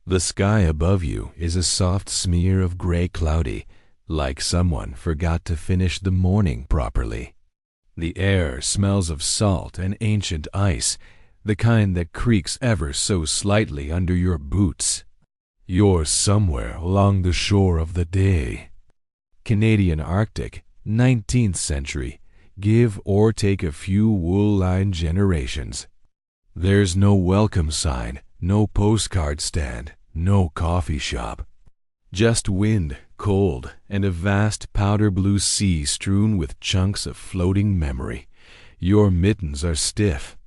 The sky above you is a soft smear of gray cloudy, like someone forgot to finish the morning properly. The air smells of salt and ancient ice, the kind that creaks ever so slightly under your boots. You're somewhere along the shore of the day. Canadian Arctic, 19th century, give or take a few wool-lined generations. There's no welcome sign, no postcard stand, no coffee shop. Just wind, cold, and a vast powder blue sea strewn with chunks of floating memory. Your mittens are stiff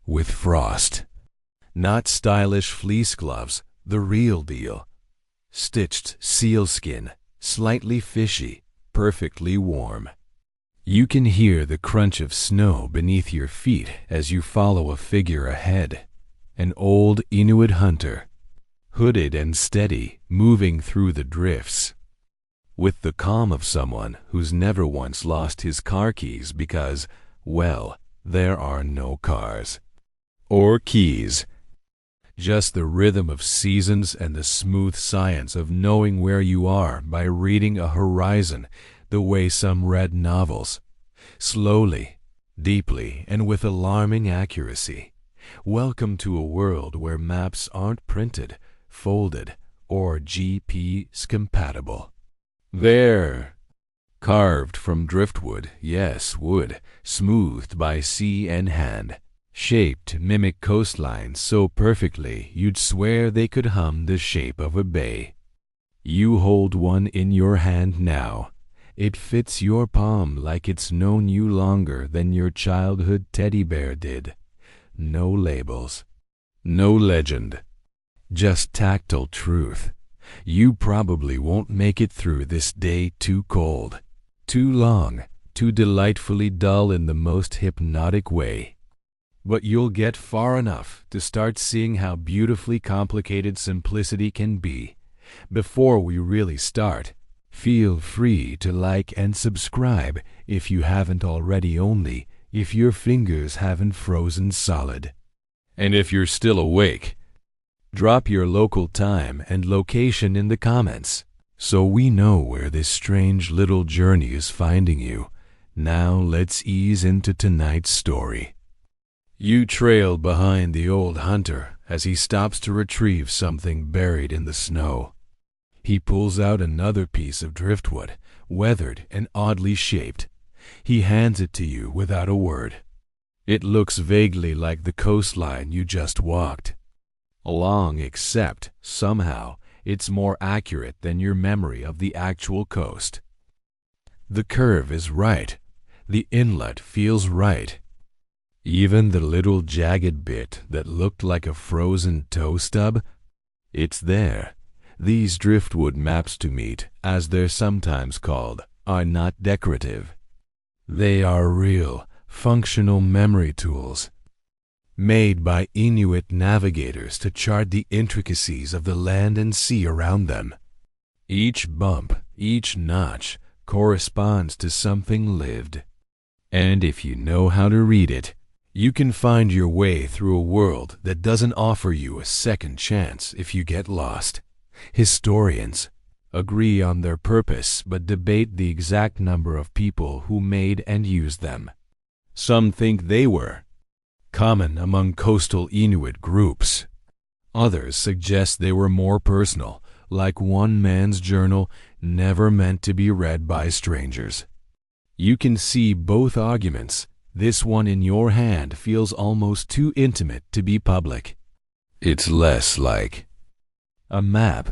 with frost. Not stylish fleece gloves, the real deal. Stitched sealskin, slightly fishy, perfectly warm. You can hear the crunch of snow beneath your feet as you follow a figure ahead. An old Inuit hunter, hooded and steady, moving through the drifts, with the calm of someone who's never once lost his car keys because, well, there are no cars. Or keys. Just the rhythm of seasons and the smooth science of knowing where you are by reading a horizon the way some read novels. Slowly, deeply, and with alarming accuracy. Welcome to a world where maps aren't printed, folded, or GPS compatible. There, carved from driftwood, yes, wood, smoothed by sea and hand, shaped to mimic coastlines so perfectly you'd swear they could hum the shape of a bay. You hold one in your hand now. It fits your palm like it's known you longer than your childhood teddy bear did. No labels, no legend, just tactile truth. You probably won't make it through this day too cold, too long, too delightfully dull in the most hypnotic way. But you'll get far enough to start seeing how beautifully complicated simplicity can be. Before we really start, feel free to like and subscribe if you haven't already, only if your fingers haven't frozen solid. And if you're still awake, drop your local time and location in the comments so we know where this strange little journey is finding you. Now let's ease into tonight's story. You trail behind the old hunter as he stops to retrieve something buried in the snow. He pulls out another piece of driftwood, weathered and oddly shaped. He hands it to you without a word. It looks vaguely like the coastline you just walked along, except, somehow, it's more accurate than your memory of the actual coast. The curve is right. The inlet feels right. Even the little jagged bit that looked like a frozen toe stub, it's there. These driftwood maps to meet, as they're sometimes called, are not decorative. They are real, functional memory tools, made by Inuit navigators to chart the intricacies of the land and sea around them. Each bump, each notch, corresponds to something lived. And if you know how to read it, you can find your way through a world that doesn't offer you a second chance if you get lost. Historians agree on their purpose but debate the exact number of people who made and used them. Some think they were common among coastal Inuit groups. Others suggest they were more personal, like one man's journal never meant to be read by strangers. You can see both arguments. This one in your hand feels almost too intimate to be public. It's less like a map,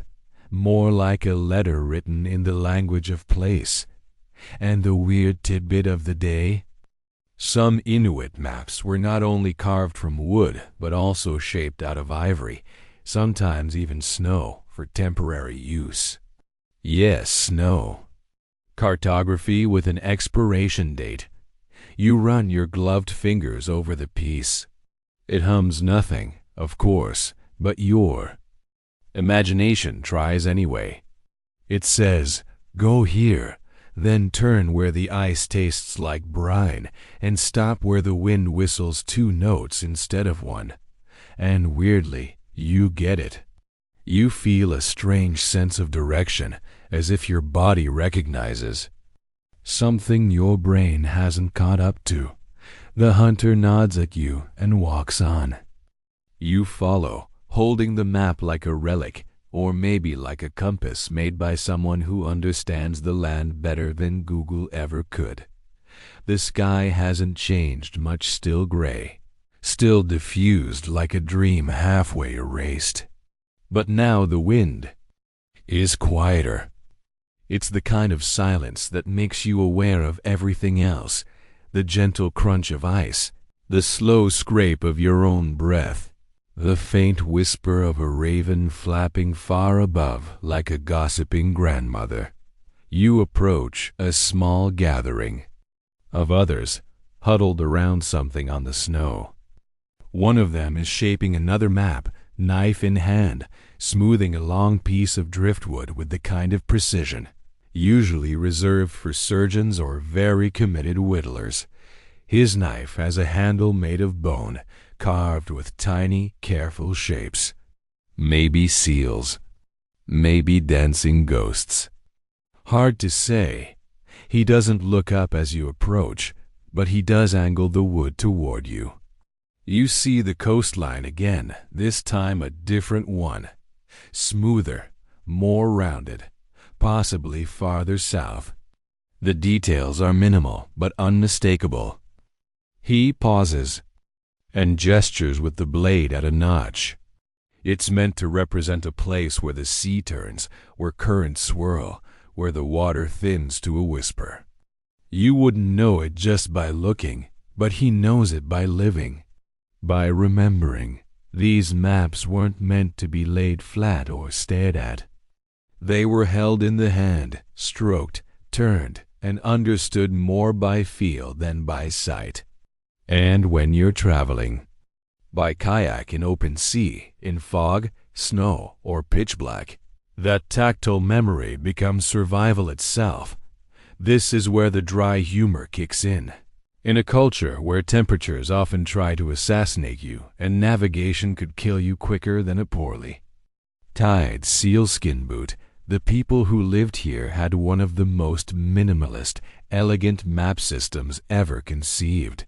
more like a letter written in the language of place. And the weird tidbit of the day? Some Inuit maps were not only carved from wood, but also shaped out of ivory, sometimes even snow, for temporary use. Yes, snow. Cartography with an expiration date. You run your gloved fingers over the piece. It hums nothing, of course, but your imagination tries anyway. It says, go here, then turn where the ice tastes like brine, and stop where the wind whistles two notes instead of one. And weirdly, you get it. You feel a strange sense of direction, as if your body recognizes something your brain hasn't caught up to. The hunter nods at you and walks on. You follow, holding the map like a relic, or maybe like a compass made by someone who understands the land better than Google ever could. The sky hasn't changed much, still gray, still diffused like a dream halfway erased. But now the wind is quieter. It's the kind of silence that makes you aware of everything else, the gentle crunch of ice, the slow scrape of your own breath, the faint whisper of a raven flapping far above like a gossiping grandmother. You approach a small gathering of others huddled around something on the snow. One of them is shaping another map, knife in hand, smoothing a long piece of driftwood with the kind of precision usually reserved for surgeons or very committed whittlers. His knife has a handle made of bone, carved with tiny, careful shapes. Maybe seals, maybe dancing ghosts. Hard to say. He doesn't look up as you approach, but he does angle the wood toward you. You see the coastline again, this time a different one. Smoother, more rounded, possibly farther south. The details are minimal but unmistakable. He pauses and gestures with the blade at a notch. It's meant to represent a place where the sea turns, where currents swirl, where the water thins to a whisper. You wouldn't know it just by looking, but he knows it by living, by remembering. These maps weren't meant to be laid flat or stared at. They were held in the hand, stroked, turned, and understood more by feel than by sight. And when you're traveling, by kayak in open sea, in fog, snow, or pitch black, that tactile memory becomes survival itself. This is where the dry humor kicks in. In a culture where temperatures often try to assassinate you and navigation could kill you quicker than a poorly tied sealskin boot, the people who lived here had one of the most minimalist, elegant map systems ever conceived.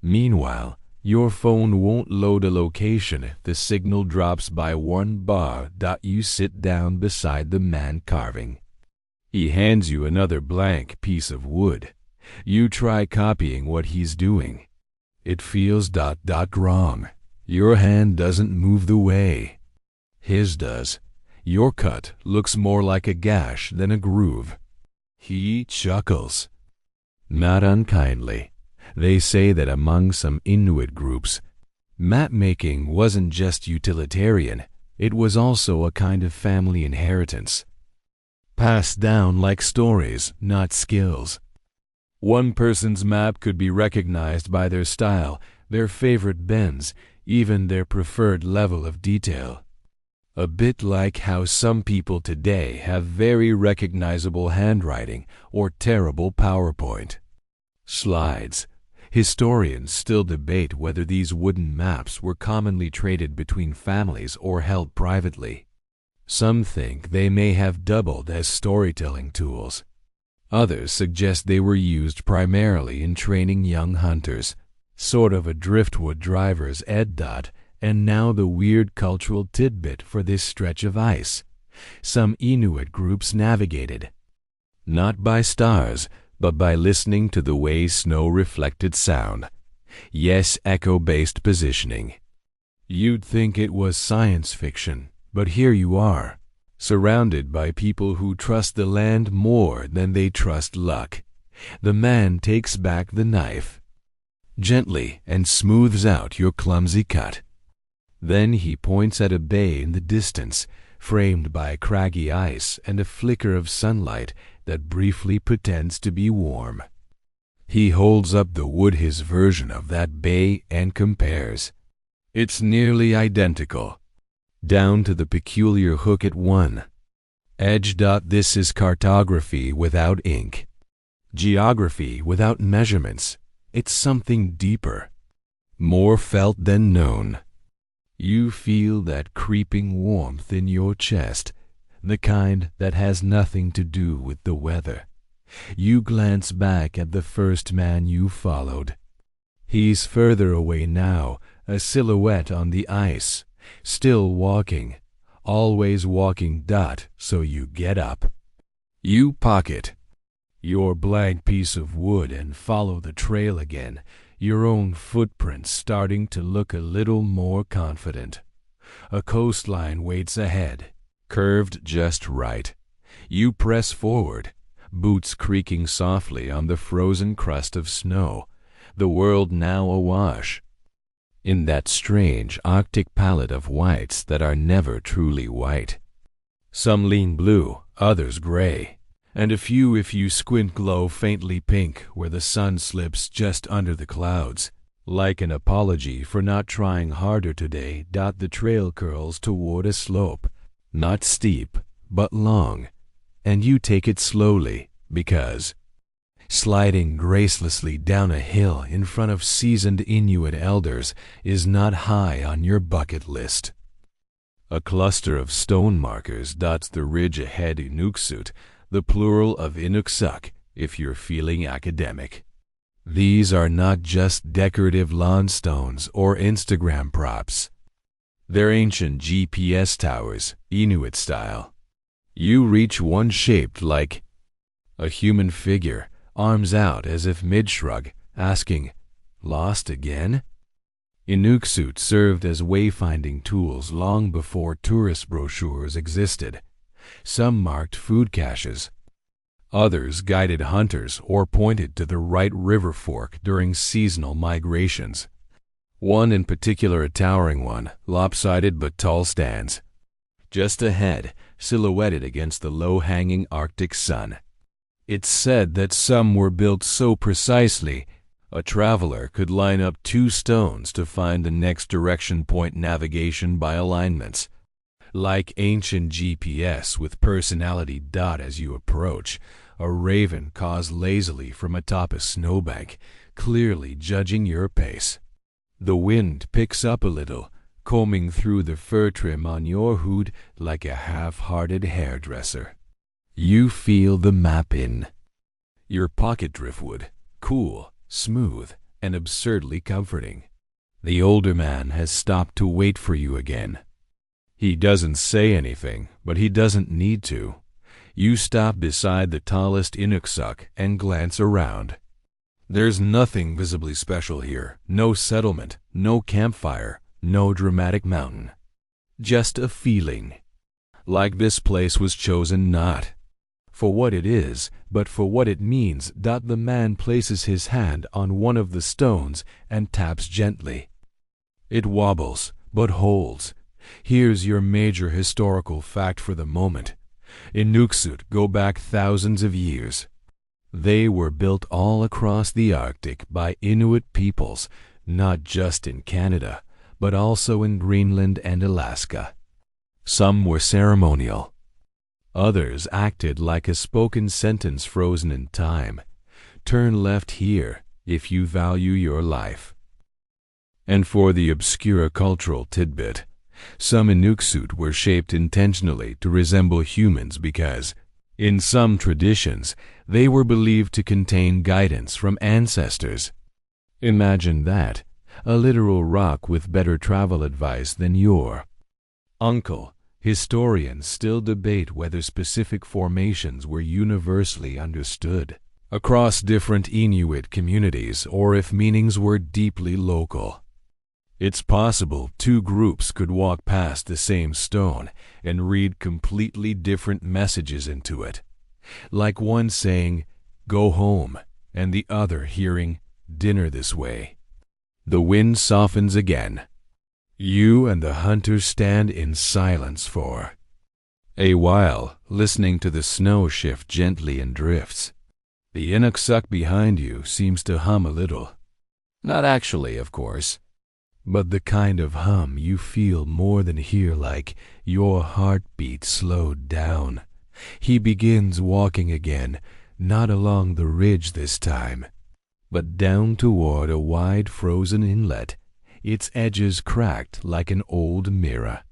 Meanwhile, your phone won't load a location if the signal drops by 1 bar. You sit down beside the man carving. He hands you another blank piece of wood. You try copying what he's doing. It feels wrong. Your hand doesn't move the way his does. Your cut looks more like a gash than a groove. He chuckles. Not unkindly. They say that among some Inuit groups, map-making wasn't just utilitarian, it was also a kind of family inheritance. Passed down like stories, not skills. One person's map could be recognized by their style, their favorite bends, even their preferred level of detail. A bit like how some people today have very recognizable handwriting or terrible PowerPoint slides. Historians still debate whether these wooden maps were commonly traded between families or held privately. Some think they may have doubled as storytelling tools. Others suggest they were used primarily in training young hunters, sort of a Driftwood driver's ed. And now the weird cultural tidbit for this stretch of ice. Some Inuit groups navigated, not by stars, but by listening to the way snow reflected sound. Yes, echo-based positioning. You'd think it was science fiction, but here you are, surrounded by people who trust the land more than they trust luck. The man takes back the knife gently and smooths out your clumsy cut. Then he points at a bay in the distance, framed by craggy ice and a flicker of sunlight that briefly pretends to be warm. He holds up the wood, his version of that bay, and compares. It's nearly identical, down to the peculiar hook at one edge. This is cartography without ink, geography without measurements. It's something deeper, more felt than known. You feel that creeping warmth in your chest, the kind that has nothing to do with the weather. You glance back at the first man you followed. He's further away now, a silhouette on the ice, still walking, always walking. So you get up. You pocket your blank piece of wood and follow the trail again, your own footprints starting to look a little more confident. A coastline waits ahead, curved just right. You press forward, boots creaking softly on the frozen crust of snow, the world now awash in that strange Arctic palette of whites that are never truly white. Some lean blue, others gray, and a few, if you squint, glow faintly pink where the sun slips just under the clouds. Like an apology for not trying harder today, the trail curls toward a slope, not steep, but long, and you take it slowly because sliding gracelessly down a hill in front of seasoned Inuit elders is not high on your bucket list. A cluster of stone markers dots the ridge ahead. Inuksut, the plural of Inuksuk, if you're feeling academic. These are not just decorative lawn stones or Instagram props. They're ancient GPS towers, Inuit style. You reach one shaped like a human figure, arms out as if mid-shrug, asking, "Lost again?" Inuksut served as wayfinding tools long before tourist brochures existed. Some marked food caches. Others guided hunters or pointed to the right river fork during seasonal migrations. One in particular, a towering one, lopsided but tall, stands just ahead, silhouetted against the low-hanging Arctic sun. It's said that some were built so precisely a traveler could line up two stones to find the next direction point. Navigation by alignments, like ancient GPS with personality. As you approach, a raven caws lazily from atop a snowbank, clearly judging your pace. The wind picks up a little, combing through the fur trim on your hood like a half-hearted hairdresser. You feel the map in your pocket. Driftwood, cool, smooth, and absurdly comforting. The older man has stopped to wait for you again. He doesn't say anything, but he doesn't need to. You stop beside the tallest Inuksuk and glance around. There's nothing visibly special here. No settlement, no campfire, no dramatic mountain. Just a feeling. Like this place was chosen not for what it is, but for what it means. The man places his hand on one of the stones and taps gently. It wobbles, but holds. Here's your major historical fact for the moment. Inuksut go back thousands of years. They were built all across the Arctic by Inuit peoples, not just in Canada, but also in Greenland and Alaska. Some were ceremonial. Others acted like a spoken sentence frozen in time. Turn left here if you value your life. And for the obscure cultural tidbit, some Inuksut were shaped intentionally to resemble humans because, in some traditions, they were believed to contain guidance from ancestors. Imagine that, a literal rock with better travel advice than your uncle. Historians still debate whether specific formations were universally understood across different Inuit communities or if meanings were deeply local. It's possible two groups could walk past the same stone and read completely different messages into it, like one saying, "Go home," and the other hearing, "Dinner this way." The wind softens again. You and the hunter stand in silence for a while, listening to the snow shift gently in drifts. The Inuksuk behind you seems to hum a little. Not actually, of course, but the kind of hum you feel more than hear, like your heartbeat slowed down. He begins walking again, not along the ridge this time, but down toward a wide frozen inlet. its edges cracked like an old mirror.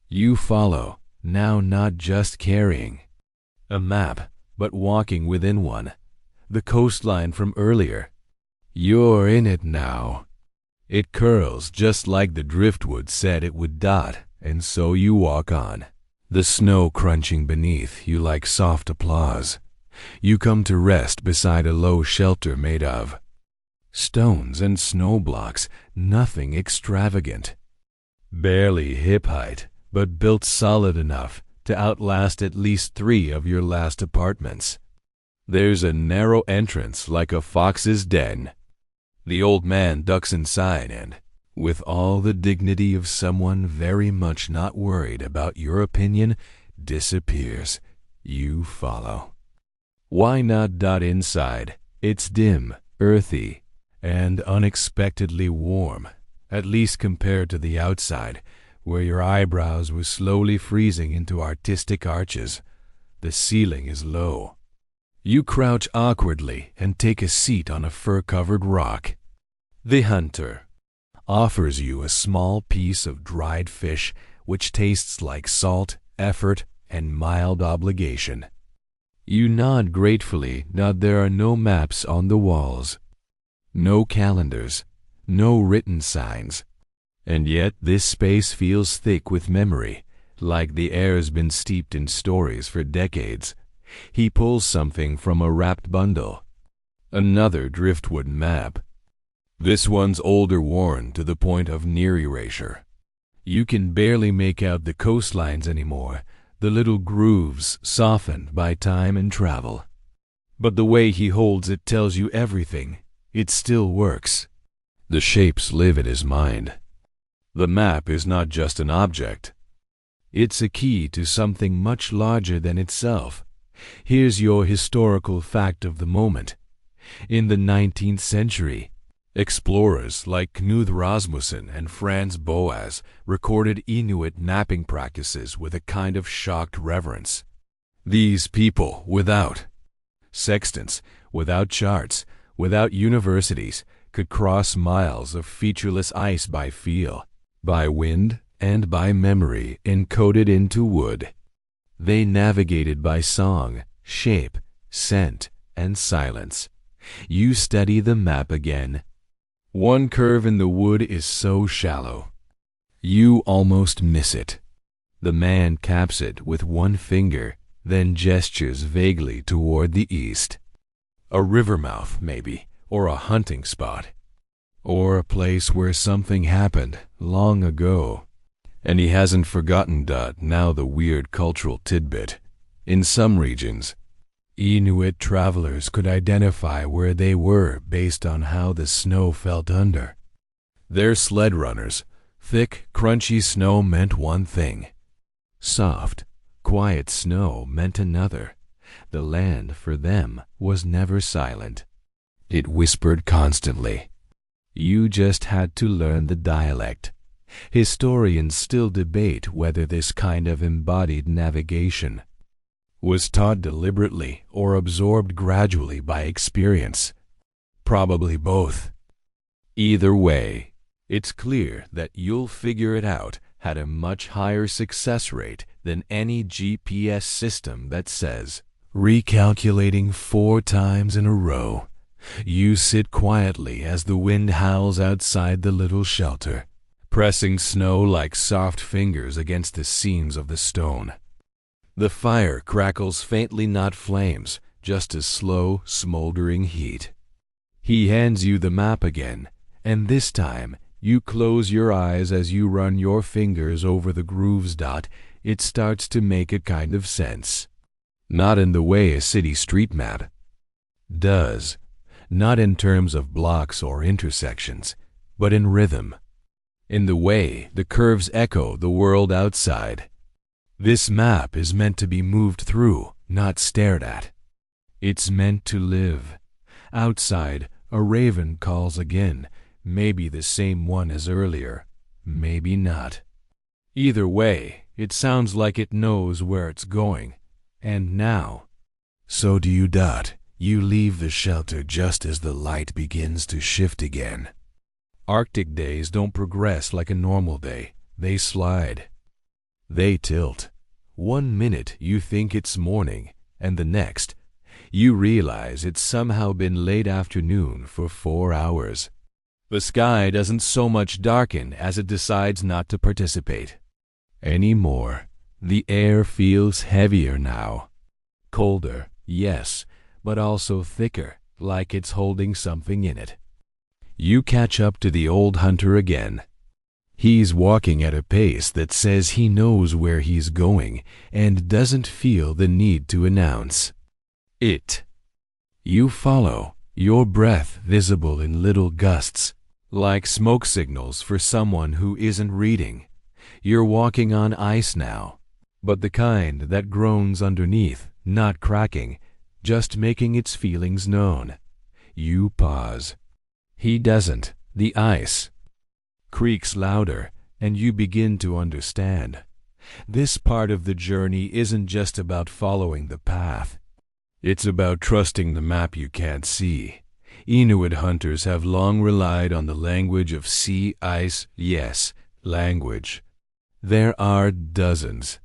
You follow, now not just carrying a map, but walking within one, the coastline from earlier. You're in it now. It curls just like the driftwood said it would dot, and so you walk on, the snow crunching beneath you like soft applause. You come to rest beside a low shelter made of stones and snow blocks, nothing extravagant. Barely hip height, but built solid enough to outlast at least 3 of your last apartments. There's a narrow entrance like a fox's den. The old man ducks inside and, with all the dignity of someone very much not worried about your opinion, disappears. You follow. Why not dot inside? It's dim, earthy, and unexpectedly warm, at least compared to the outside, where your eyebrows were slowly freezing into artistic arches. The ceiling is low. You crouch awkwardly and take a seat on a fur-covered rock. The hunter offers you a small piece of dried fish which tastes like salt, effort, and mild obligation. You nod gratefully that there are no maps on the walls, no calendars, no written signs. And yet this space feels thick with memory, like the air's been steeped in stories for decades. He pulls something from a wrapped bundle. Another driftwood map. This one's older, worn to the point of near erasure. You can barely make out the coastlines anymore, the little grooves softened by time and travel. But the way he holds it tells you everything. It still works. The shapes live in his mind. The map is not just an object. It's a key to something much larger than itself. Here's your historical fact of the moment. In the 19th century, explorers like Knud Rasmussen and Franz Boas recorded Inuit napping practices with a kind of shocked reverence. These people, without sextants, without charts, without universities, could cross miles of featureless ice by feel, by wind, and by memory encoded into wood. They navigated by song, shape, scent, and silence. You study the map again. One curve in the wood is so shallow, you almost miss it. The man caps it with one finger, then gestures vaguely toward the east. A river mouth, maybe, or a hunting spot, or a place where something happened long ago. And he hasn't forgotten that. Now the weird cultural tidbit. In some regions, Inuit travelers could identify where they were based on how the snow felt under. Their sled runners, thick, crunchy snow meant one thing. Soft, quiet snow meant another. The land, for them, was never silent. It whispered constantly. You just had to learn the dialect. Historians still debate whether this kind of embodied navigation was taught deliberately or absorbed gradually by experience. Probably both. Either way, it's clear that you'll figure it out had a much higher success rate than any GPS system that says, recalculating 4 times in a row. You sit quietly as the wind howls outside the little shelter, pressing snow like soft fingers against the seams of the stone. The fire crackles faintly, not flames, just a slow, smoldering heat. He hands you the map again, and this time you close your eyes as you run your fingers over the grooves. It starts to make a kind of sense. Not in the way a city street map does, not in terms of blocks or intersections, but in rhythm, in the way the curves echo the world outside. This map is meant to be moved through, not stared at. It's meant to live. Outside, a raven calls again, maybe the same one as earlier, maybe not. Either way, it sounds like it knows where it's going. And now, so do you. You leave the shelter just as the light begins to shift again. Arctic days don't progress like a normal day. They slide. They tilt. 1 minute you think it's morning, and the next, you realize it's somehow been late afternoon for 4 hours. The sky doesn't so much darken as it decides not to participate anymore. The air feels heavier now. Colder, yes, but also thicker, like it's holding something in it. You catch up to the old hunter again. He's walking at a pace that says he knows where he's going and doesn't feel the need to announce it. You follow, your breath visible in little gusts, like smoke signals for someone who isn't reading. You're walking on ice now, but the kind that groans underneath, not cracking, just making its feelings known. You pause. He doesn't. The ice creaks louder, and you begin to understand. This part of the journey isn't just about following the path. It's about trusting the map you can't see. Inuit hunters have long relied on the language of sea ice. Yes, language. There are dozens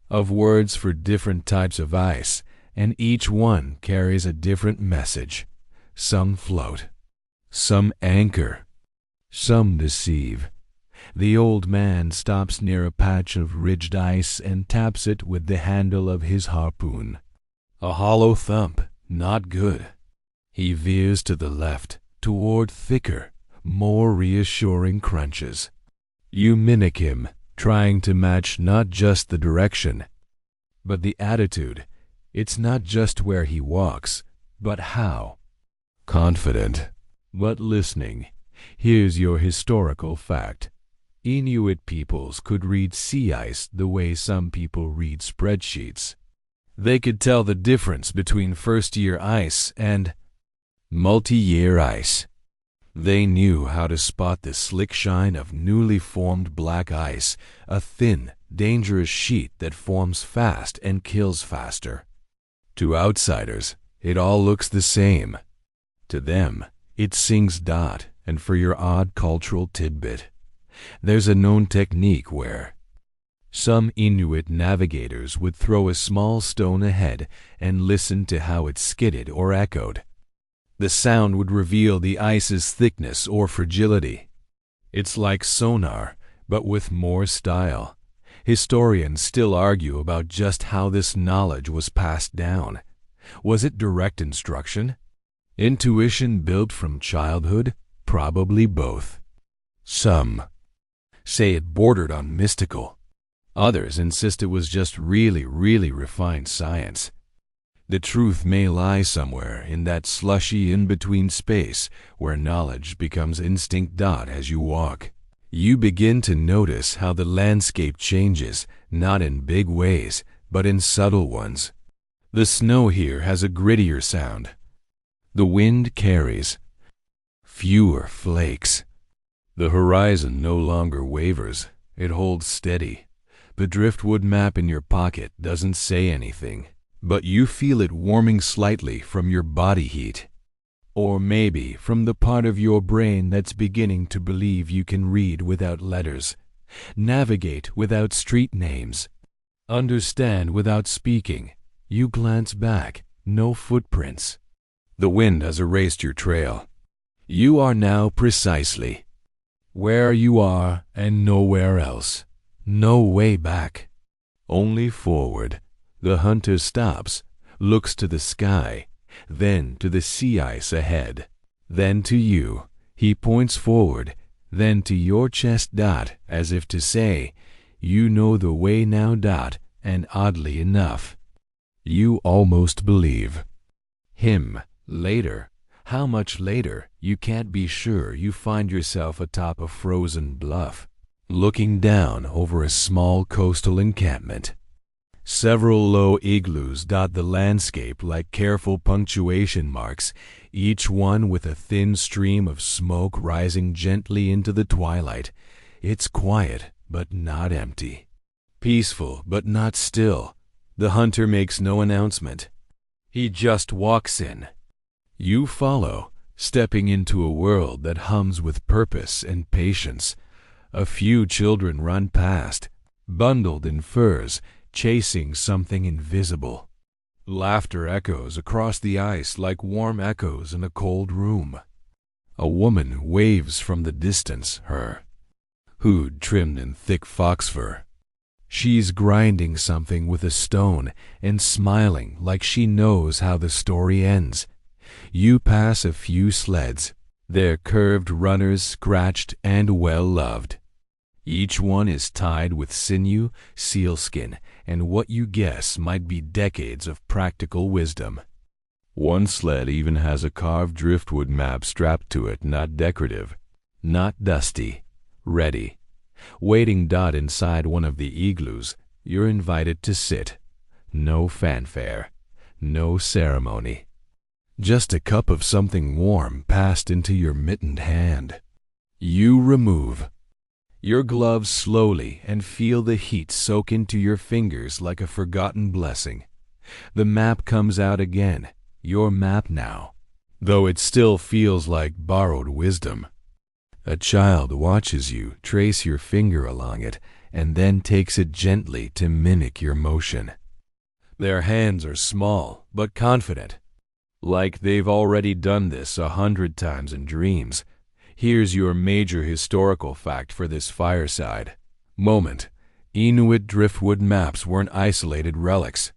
of words for different types of ice, and each one carries a different message. Some float, some anchor, some deceive. The old man stops near a patch of ridged ice and taps it with the handle of his harpoon. A hollow thump, not good. He veers to the left, toward thicker, more reassuring crunches. You mimic him, trying to match not just the direction, but the attitude. It's not just where he walks, but how. Confident, but listening. Here's your historical fact. Inuit peoples could read sea ice the way some people read spreadsheets. They could tell the difference between first-year ice and multi-year ice. They knew how to spot the slick shine of newly formed black ice, a thin, dangerous sheet that forms fast and kills faster. To outsiders, it all looks the same. To them, it sings dot. And for your odd cultural tidbit, there's a known technique where some Inuit navigators would throw a small stone ahead and listen to how it skidded or echoed. The sound would reveal the ice's thickness or fragility. It's like sonar, but with more style. Historians still argue about just how this knowledge was passed down. Was it direct instruction? Intuition built from childhood? Probably both. Some say it bordered on mystical. Others insist it was just really refined science. The truth may lie somewhere in that slushy in-between space where knowledge becomes instinct. As you walk, you begin to notice how the landscape changes, not in big ways, but in subtle ones. The snow here has a grittier sound. The wind carries fewer flakes. The horizon no longer wavers, it holds steady. The Driftwood map in your pocket doesn't say anything, but you feel it warming slightly from your body heat. Or maybe from the part of your brain that's beginning to believe you can read without letters, navigate without street names, understand without speaking. You glance back, no footprints. The wind has erased your trail. You are now precisely where you are and nowhere else. No way back. Only forward. The hunter stops, looks to the sky, then to the sea ice ahead, then to you. He points forward, then to your chest. As if to say, you know the way now. And oddly enough, you almost believe him. Later, how much later, you can't be sure. You find yourself atop a frozen bluff, looking down over a small coastal encampment. Several low igloos dot the landscape like careful punctuation marks, each one with a thin stream of smoke rising gently into the twilight. It's quiet, but not empty. Peaceful, but not still. The hunter makes no announcement. He just walks in. You follow, stepping into a world that hums with purpose and patience. A few children run past, bundled in furs, chasing something invisible. Laughter echoes across the ice like warm echoes in a cold room. A woman waves from the distance, her hood trimmed in thick fox fur. She's grinding something with a stone and smiling like she knows how the story ends. You pass a few sleds, their curved runners scratched and well-loved. Each one is tied with sinew, sealskin, and what you guess might be decades of practical wisdom. One sled even has a carved driftwood map strapped to it, not decorative, not dusty, ready. Waiting inside one of the igloos, you're invited to sit. No fanfare, no ceremony. Just a cup of something warm passed into your mittened hand. You remove your gloves slowly and feel the heat soak into your fingers like a forgotten blessing. The map comes out again, your map now, though it still feels like borrowed wisdom. A child watches you trace your finger along it and then takes it gently to mimic your motion. Their hands are small but confident, like they've already done this 100 times in dreams. Here's your major historical fact for this fireside moment. Inuit driftwood maps weren't isolated relics.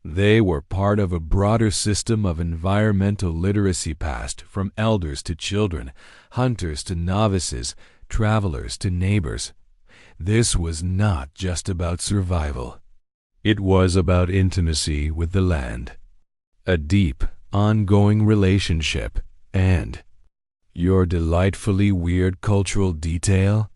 They were part of a broader system of environmental literacy passed from elders to children, hunters to novices, travelers to neighbors. This was not just about survival. It was about intimacy with the land, a deep, ongoing relationship, and your delightfully weird cultural detail?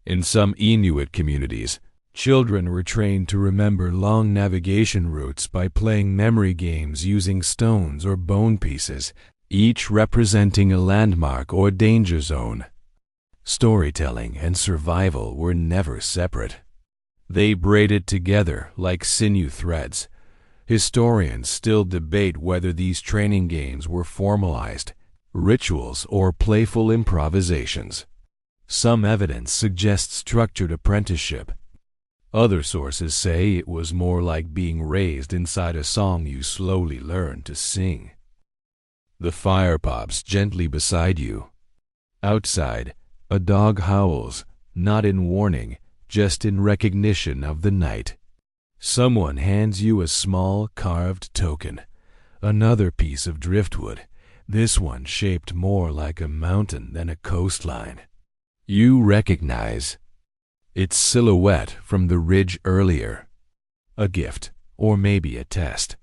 In some Inuit communities, children were trained to remember long navigation routes by playing memory games using stones or bone pieces, each representing a landmark or danger zone. Storytelling and survival were never separate. They braided together like sinew threads. Historians still debate whether these training games were formalized rituals or playful improvisations. Some evidence suggests structured apprenticeship. Other sources say it was more like being raised inside a song you slowly learn to sing. The fire pops gently beside you. Outside, a dog howls, not in warning, just in recognition of the night. Someone hands you a small carved token, another piece of driftwood, this one shaped more like a mountain than a coastline. You recognize its silhouette from the ridge earlier. A gift, or maybe a test.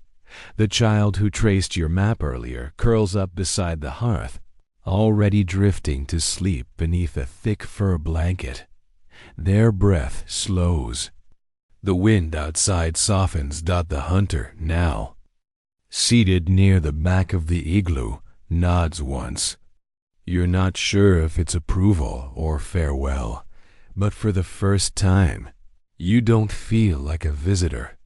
The child who traced your map earlier curls up beside the hearth, already drifting to sleep beneath a thick fur blanket. Their breath slows. The wind outside softens. The hunter, now seated near the back of the igloo, nods once. You're not sure if it's approval or farewell, but for the first time, you don't feel like a visitor.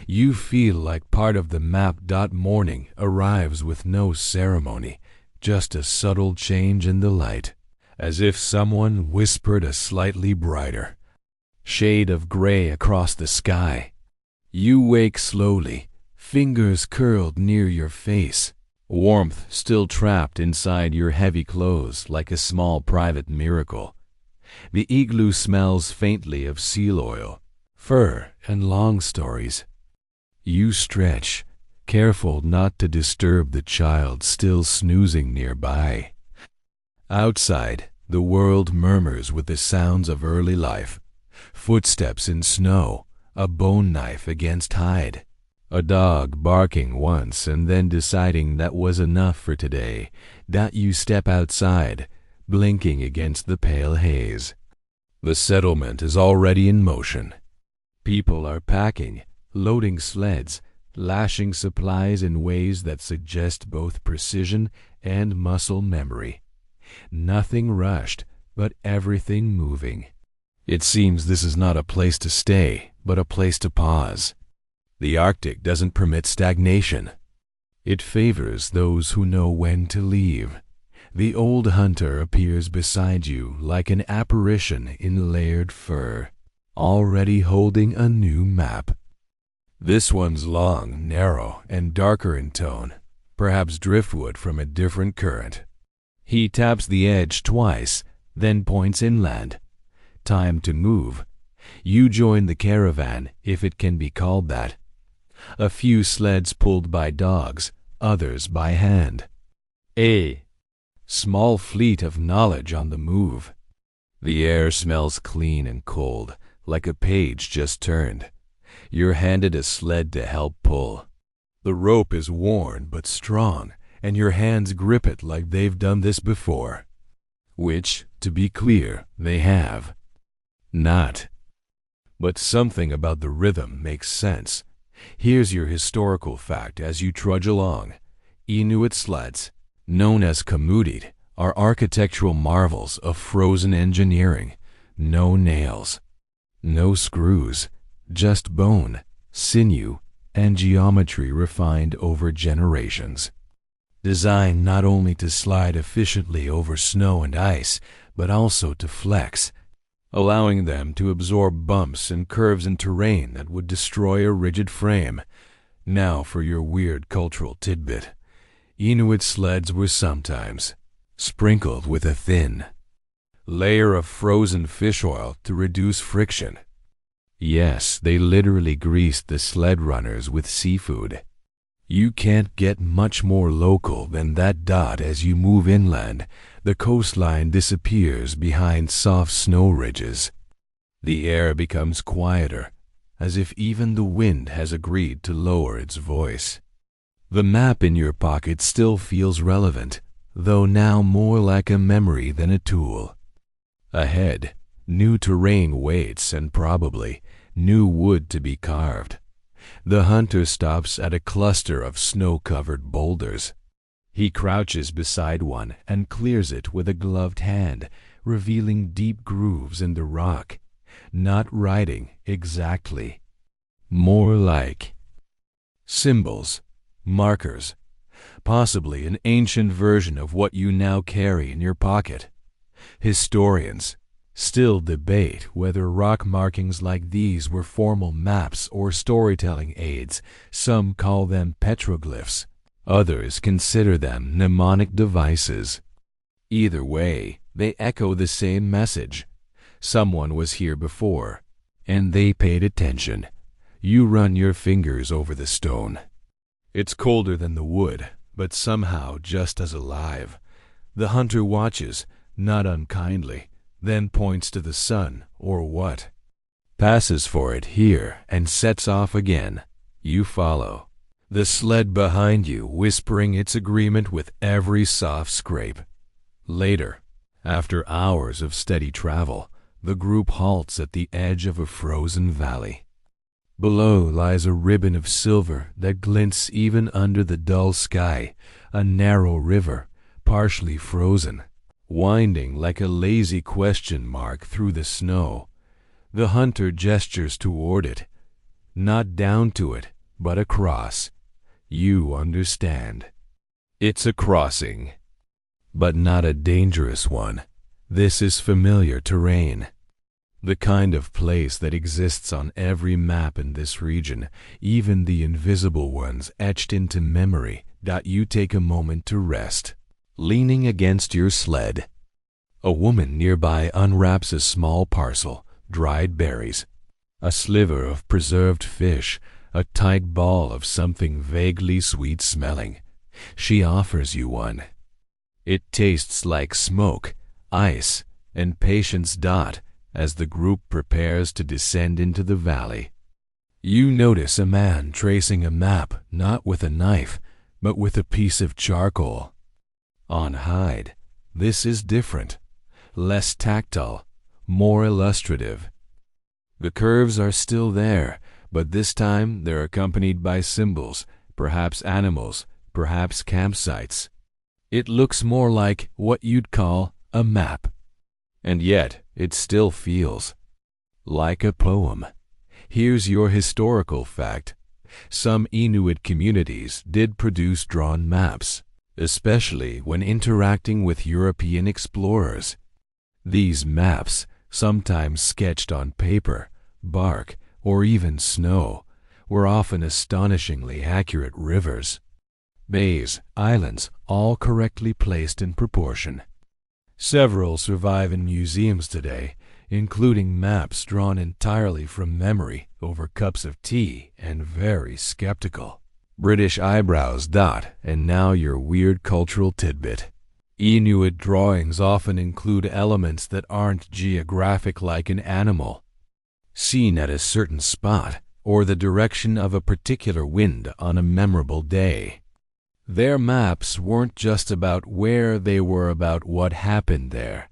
You feel like part of the map. Morning arrives with no ceremony, just a subtle change in the light, as if someone whispered a slightly brighter shade of gray across the sky. You wake slowly, fingers curled near your face, warmth still trapped inside your heavy clothes like a small private miracle. The igloo smells faintly of seal oil, fur, and long stories. You stretch, careful not to disturb the child still snoozing nearby. Outside, the world murmurs with the sounds of early life. Footsteps in snow, a bone knife against hide. A dog barking once and then deciding that was enough for today. You step outside, blinking against the pale haze. The settlement is already in motion. People are packing, loading sleds, lashing supplies in ways that suggest both precision and muscle memory. Nothing rushed, but everything moving. It seems this is not a place to stay, but a place to pause. The Arctic doesn't permit stagnation. It favors those who know when to leave. The old hunter appears beside you like an apparition in layered fur, already holding a new map. This one's long, narrow, and darker in tone, perhaps driftwood from a different current. He taps the edge twice, then points inland. Time to move. You join the caravan, if it can be called that. A few sleds pulled by dogs, others by hand. A small fleet of knowledge on the move. The air smells clean and cold, like a page just turned. You're handed a sled to help pull. The rope is worn but strong, and your hands grip it like they've done this before. Which, to be clear, they have. Not. But something about the rhythm makes sense. Here's your historical fact as you trudge along. Inuit sleds, known as kamudit, are architectural marvels of frozen engineering. No nails, no screws, just bone, sinew, and geometry refined over generations. Designed not only to slide efficiently over snow and ice, but also to flex, allowing them to absorb bumps and curves in terrain that would destroy a rigid frame. Now for your weird cultural tidbit. Inuit sleds were sometimes sprinkled with a thin layer of frozen fish oil to reduce friction. Yes, they literally greased the sled runners with seafood. You can't get much more local than that. As you move inland, the coastline disappears behind soft snow ridges. The air becomes quieter, as if even the wind has agreed to lower its voice. The map in your pocket still feels relevant, though now more like a memory than a tool. Ahead, new terrain waits and probably new wood to be carved. The hunter stops at a cluster of snow-covered boulders. He crouches beside one and clears it with a gloved hand, revealing deep grooves in the rock. Not writing exactly. More like symbols, markers, possibly an ancient version of what you now carry in your pocket. Historians still debate whether rock markings like these were formal maps or storytelling aids. Some call them petroglyphs. Others consider them mnemonic devices. Either way, they echo the same message. Someone was here before, and they paid attention. You run your fingers over the stone. It's colder than the wood, but somehow just as alive. The hunter watches, not unkindly, then points to the sun, or what? Passes for it here and sets off again. You follow. The sled behind you whispering its agreement with every soft scrape. Later, after hours of steady travel, the group halts at the edge of a frozen valley. Below lies a ribbon of silver that glints even under the dull sky, a narrow river, partially frozen, winding like a lazy question mark through the snow. The hunter gestures toward it, not down to it, but across. You understand. It's a crossing, but not a dangerous one. This is familiar terrain. The kind of place that exists on every map in this region, even the invisible ones etched into memory. You take a moment to rest. Leaning against your sled, a woman nearby unwraps a small parcel, dried berries, a sliver of preserved fish, a tight ball of something vaguely sweet-smelling. She offers you one. It tastes like smoke, ice, and patience. As the group prepares to descend into the valley, you notice a man tracing a map, not with a knife, but with a piece of charcoal. On hide, this is different, less tactile, more illustrative. The curves are still there, but this time they're accompanied by symbols, perhaps animals, perhaps campsites. It looks more like what you'd call a map. And yet, it still feels like a poem. Here's your historical fact. Some Inuit communities did produce drawn maps, especially when interacting with European explorers. These maps, sometimes sketched on paper, bark, or even snow, were often astonishingly accurate rivers, bays, islands, all correctly placed in proportion. Several survive in museums today, including maps drawn entirely from memory over cups of tea and very skeptical. British eyebrows. And now your weird cultural tidbit. Inuit drawings often include elements that aren't geographic, like an animal seen at a certain spot or the direction of a particular wind on a memorable day. Their maps weren't just about where, they were about what happened there.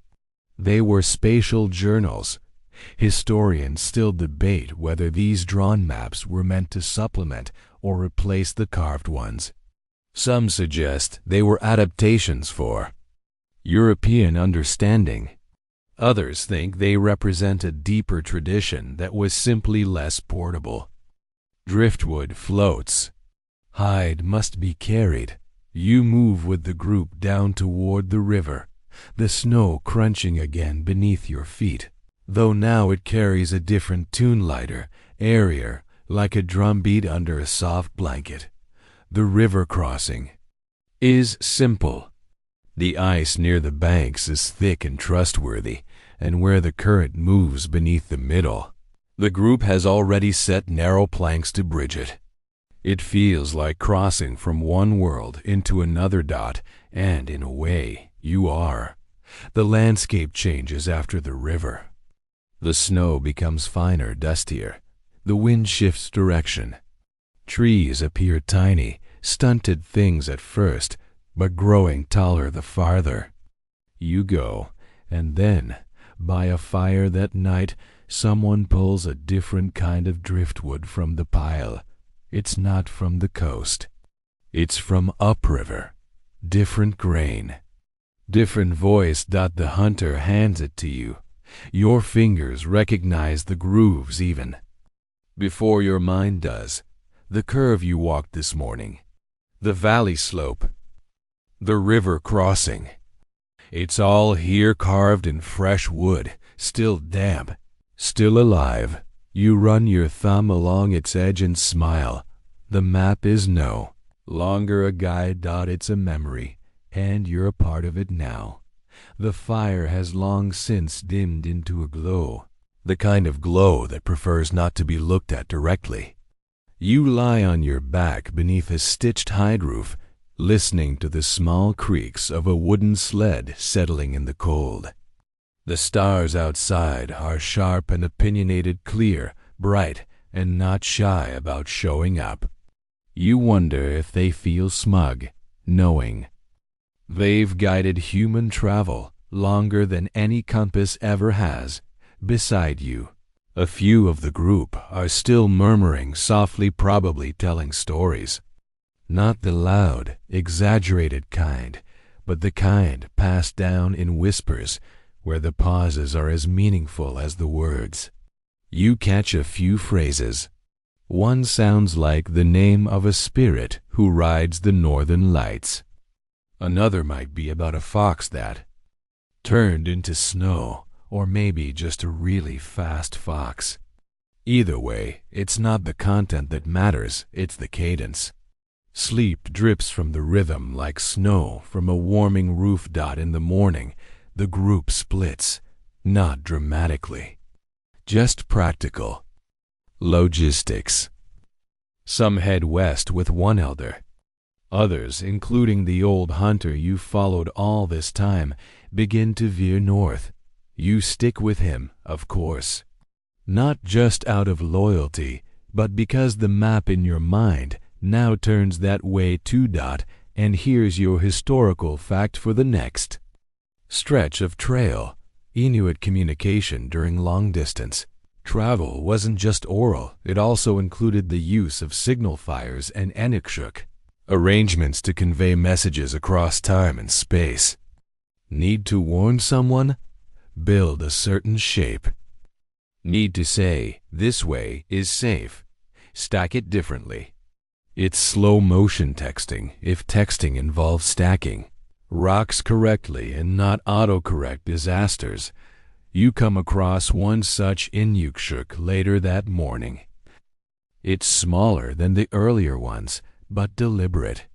They were spatial journals. Historians still debate whether these drawn maps were meant to supplement or replace the carved ones. Some suggest they were adaptations for European understanding. Others think they represent a deeper tradition that was simply less portable. Driftwood floats. Hide must be carried. You move with the group down toward the river, the snow crunching again beneath your feet, though now it carries a different tune, lighter, airier, like a drumbeat under a soft blanket. The river crossing is simple. The ice near the banks is thick and trustworthy, and where the current moves beneath the middle, the group has already set narrow planks to bridge it. It feels like crossing from one world into another. And in a way, you are. The landscape changes after the river. The snow becomes finer, dustier. The wind shifts direction. Trees appear tiny, stunted things at first, but growing taller the farther you go. And then, by a fire that night, someone pulls a different kind of driftwood from the pile. It's not from the coast. It's from upriver. Different grain. Different voice. The hunter hands it to you. Your fingers recognize the grooves even before your mind does. The curve you walked this morning. The valley slope. The river crossing. It's all here, carved in fresh wood, still damp, still alive. You run your thumb along its edge and smile. The map is no longer a guide. It's a memory, and you're a part of it now. The fire has long since dimmed into a glow, the kind of glow that prefers not to be looked at directly. You lie on your back beneath a stitched hide roof, listening to the small creaks of a wooden sled settling in the cold. The stars outside are sharp and opinionated, clear, bright, and not shy about showing up. You wonder if they feel smug, knowing they've guided human travel longer than any compass ever has. Beside you, a few of the group are still murmuring softly, probably telling stories. Not the loud, exaggerated kind, but the kind passed down in whispers, where the pauses are as meaningful as the words. You catch a few phrases. One sounds like the name of a spirit who rides the northern lights. Another might be about a fox that turned into snow, or maybe just a really fast fox. Either way, it's not the content that matters, it's the cadence. Sleep drips from the rhythm like snow from a warming roof. In the morning, the group splits, not dramatically, just practical. Logistics. Some head west with one elder. Others, including the old hunter you followed all this time, begin to veer north. You stick with him, of course. Not just out of loyalty, but because the map in your mind now turns that way too. And here's your historical fact for the next stretch of trail. Inuit communication during long distance travel wasn't just oral, it also included the use of signal fires and eniksuk, arrangements to convey messages across time and space. Need to warn someone? Build a certain shape. Need to say, this way is safe. Stack it differently. It's slow motion texting if texting involves stacking. Rocks correctly and not autocorrect disasters. You come across one such Inuit later that morning. It's smaller than the earlier ones, but deliberate.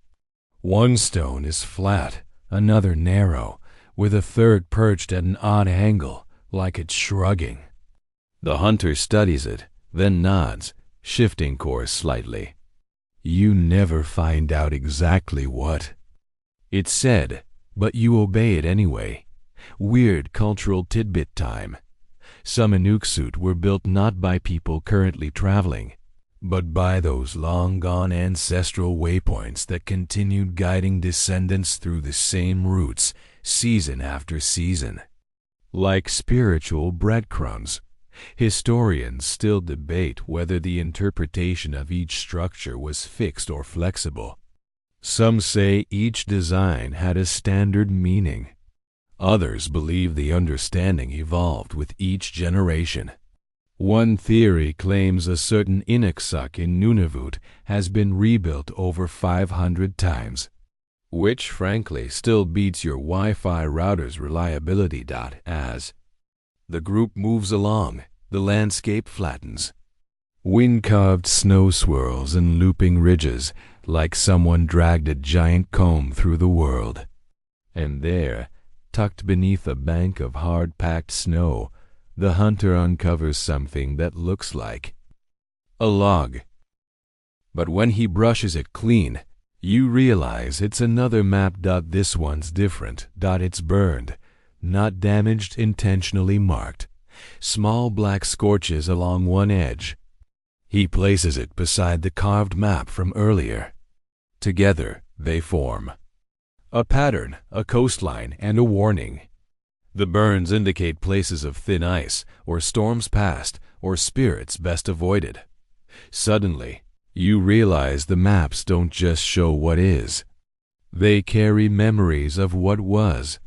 One stone is flat, another narrow, with a third perched at an odd angle, like it's shrugging. The hunter studies it, then nods, shifting course slightly. You never find out exactly what. It's said, but you obey it anyway. Weird cultural tidbit time. Some Inuit were built not by people currently traveling, but by those long-gone ancestral waypoints that continued guiding descendants through the same routes, season after season. Like spiritual breadcrumbs, historians still debate whether the interpretation of each structure was fixed or flexible. Some say each design had a standard meaning. Others believe the understanding evolved with each generation. One theory claims a certain Inuit in Nunavut has been rebuilt over 500 times, which frankly still beats your Wi-Fi router's reliability. As the group moves along, the landscape flattens. Wind-carved snow swirls and looping ridges, like someone dragged a giant comb through the world. And there, tucked beneath a bank of hard-packed snow, the hunter uncovers something that looks like a log. But when he brushes it clean, you realize it's another map. This one's different. It's burned, not damaged, intentionally marked. Small black scorches along one edge. He places it beside the carved map from earlier. Together, they form a pattern, a coastline, and a warning. The burns indicate places of thin ice, or storms past, or spirits best avoided. Suddenly, you realize the maps don't just show what is. They carry memories of what was,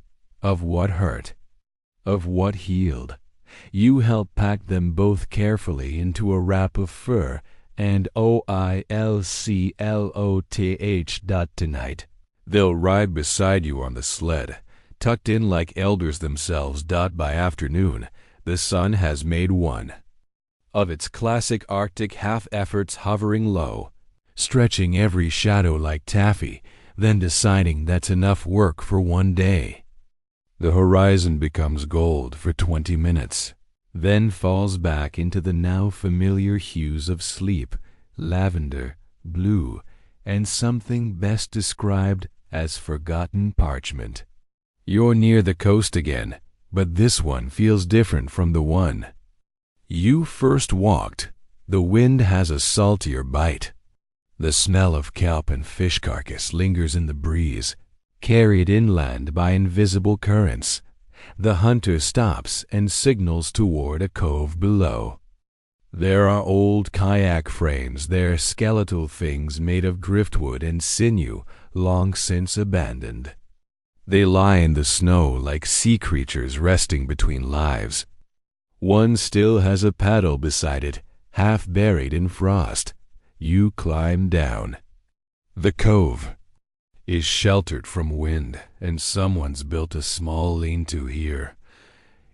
of what hurt, of what healed. You help pack them both carefully into a wrap of fur and oilcloth. Tonight, they'll ride beside you on the sled, tucked in like elders themselves. By afternoon, the sun has made one of its classic Arctic half-efforts, hovering low, stretching every shadow like taffy, then deciding that's enough work for one day. The horizon becomes gold for 20 minutes, then falls back into the now familiar hues of sleep, lavender, blue, and something best described as forgotten parchment. You're near the coast again, but this one feels different from the one you first walked. The wind has a saltier bite. The smell of kelp and fish carcass lingers in the breeze, carried inland by invisible currents. The hunter stops and signals toward a cove below. There are old kayak frames there, skeletal things made of driftwood and sinew, long since abandoned. They lie in the snow like sea creatures resting between lives. One still has a paddle beside it, half buried in frost. You climb down. The cove is sheltered from wind, and someone's built a small lean-to here.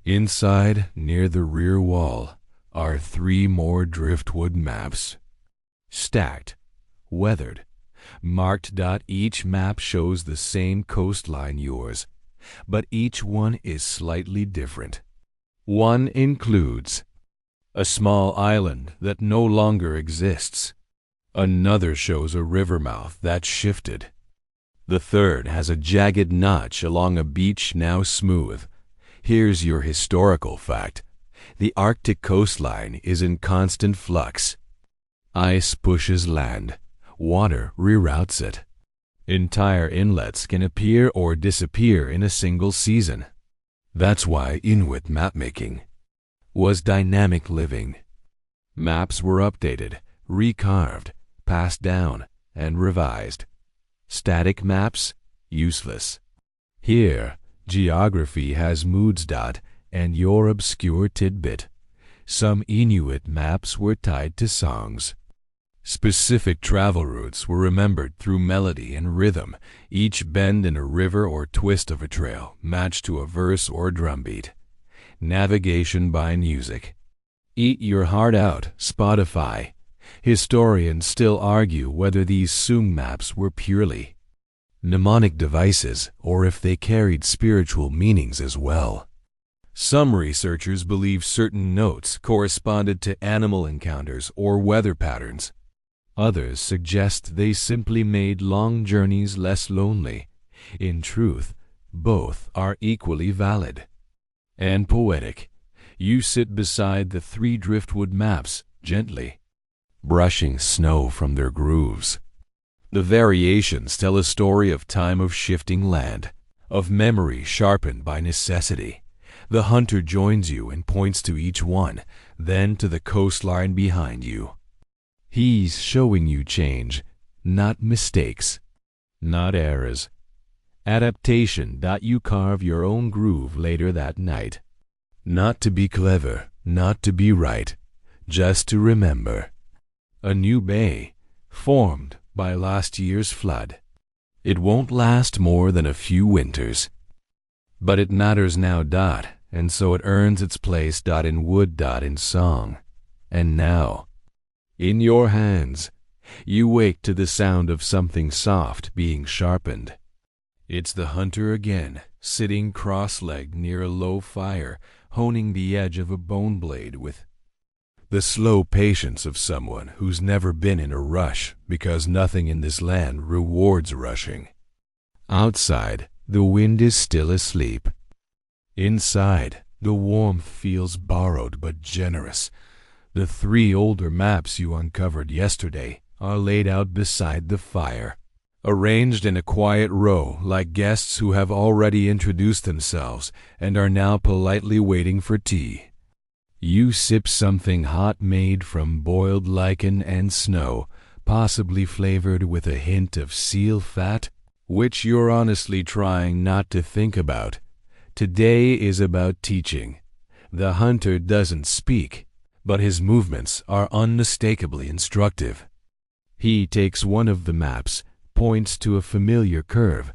Inside, near the rear wall, are 3 more driftwood maps. Stacked, weathered, marked. Each map shows the same coastline yours, but each one is slightly different. One includes a small island that no longer exists. Another shows a river mouth that's shifted. The third has a jagged notch along a beach now smooth. Here's your historical fact. The Arctic coastline is in constant flux. Ice pushes land. Water reroutes it. Entire inlets can appear or disappear in a single season. That's why Inuit mapmaking was dynamic living. Maps were updated, recarved, passed down, and revised. Static maps, useless. Here, geography has moods. And your obscure tidbit. Some Inuit maps were tied to songs. Specific travel routes were remembered through melody and rhythm, each bend in a river or twist of a trail matched to a verse or drumbeat. Navigation by music. Eat Your Heart Out, Spotify. Historians still argue whether these Sung maps were purely mnemonic devices or if they carried spiritual meanings as well. Some researchers believe certain notes corresponded to animal encounters or weather patterns. Others suggest they simply made long journeys less lonely. In truth, both are equally valid and poetic. You sit beside the 3 driftwood maps, gently brushing snow from their grooves. The variations tell a story of time of shifting land, of memory sharpened by necessity. The hunter joins you and points to each one, then to the coastline behind you. He's showing you change, not mistakes, not errors. Adaptation. You carve your own groove later that night. Not to be clever, not to be right, just to remember. A new bay, formed by last year's flood. It won't last more than a few winters. But it matters now. And so it earns its place. In wood. In song. And now, in your hands, you wake to the sound of something soft being sharpened. It's the hunter again, sitting cross-legged near a low fire, honing the edge of a bone blade with the slow patience of someone who's never been in a rush, because nothing in this land rewards rushing. Outside, the wind is still asleep. Inside, the warmth feels borrowed but generous. The 3 older maps you uncovered yesterday are laid out beside the fire, arranged in a quiet row like guests who have already introduced themselves and are now politely waiting for tea. You sip something hot made from boiled lichen and snow, possibly flavored with a hint of seal fat, which you're honestly trying not to think about. Today is about teaching. The hunter doesn't speak, but his movements are unmistakably instructive. He takes one of the maps, points to a familiar curve,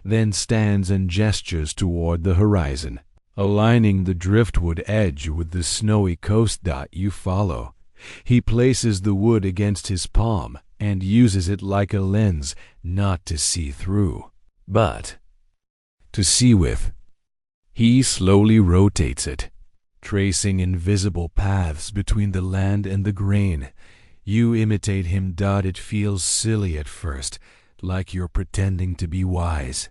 then stands and gestures toward the horizon, aligning the driftwood edge with the snowy coast. You follow. He places the wood against his palm and uses it like a lens, not to see through, but to see with. He slowly rotates it, tracing invisible paths between the land and the grain. You imitate him. It feels silly at first, like you're pretending to be wise.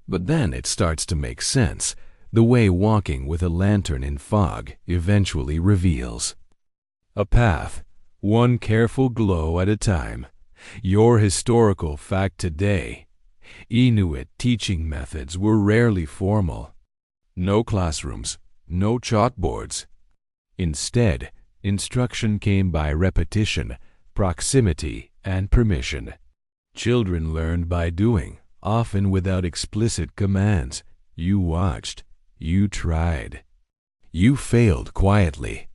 But then it starts to make sense. The way walking with a lantern in fog eventually reveals a path, one careful glow at a time. Your historical fact today: Inuit teaching methods were rarely formal. No classrooms, no chalkboards. Instead, instruction came by repetition, proximity, and permission. Children learned by doing, often without explicit commands. You watched. You tried. You failed quietly.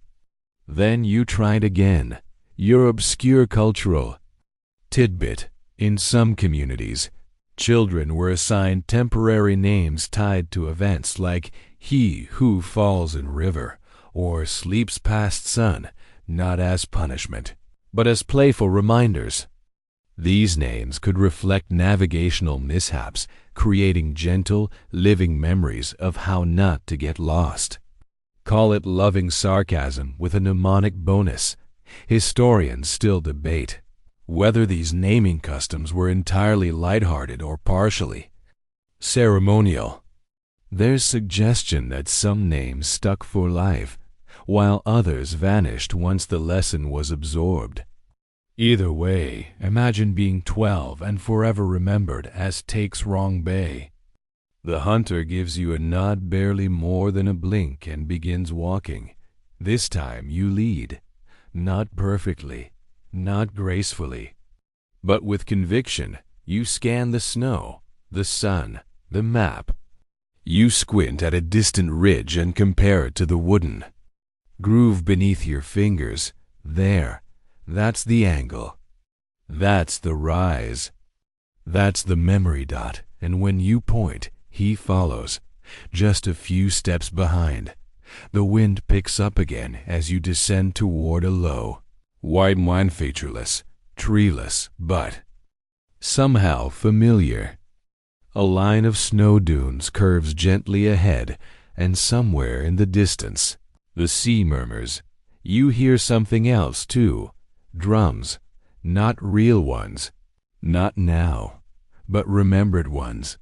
Then you tried again. Your obscure cultural tidbit: in some communities, children were assigned temporary names tied to events like he who falls in river or sleeps past sun, not as punishment, but as playful reminders. These names could reflect navigational mishaps, creating gentle, living memories of how not to get lost. Call it loving sarcasm with a mnemonic bonus. Historians still debate whether these naming customs were entirely lighthearted or partially ceremonial. There's suggestion that some names stuck for life, while others vanished once the lesson was absorbed. Either way, imagine being 12 and forever remembered as Takes Wrong Bay. The hunter gives you a nod, barely more than a blink, and begins walking. This time you lead, not perfectly, not gracefully, but with conviction. You scan the snow, the sun, the map. You squint at a distant ridge and compare it to the wooden groove beneath your fingers. There, that's the angle. That's the rise. That's the memory dot, and when you point, he follows, just a few steps behind. The wind picks up again as you descend toward a low, white line, featureless, treeless, but somehow familiar. A line of snow dunes curves gently ahead, and somewhere in the distance, the sea murmurs. You hear something else too, drums, not real ones, not now, but remembered ones.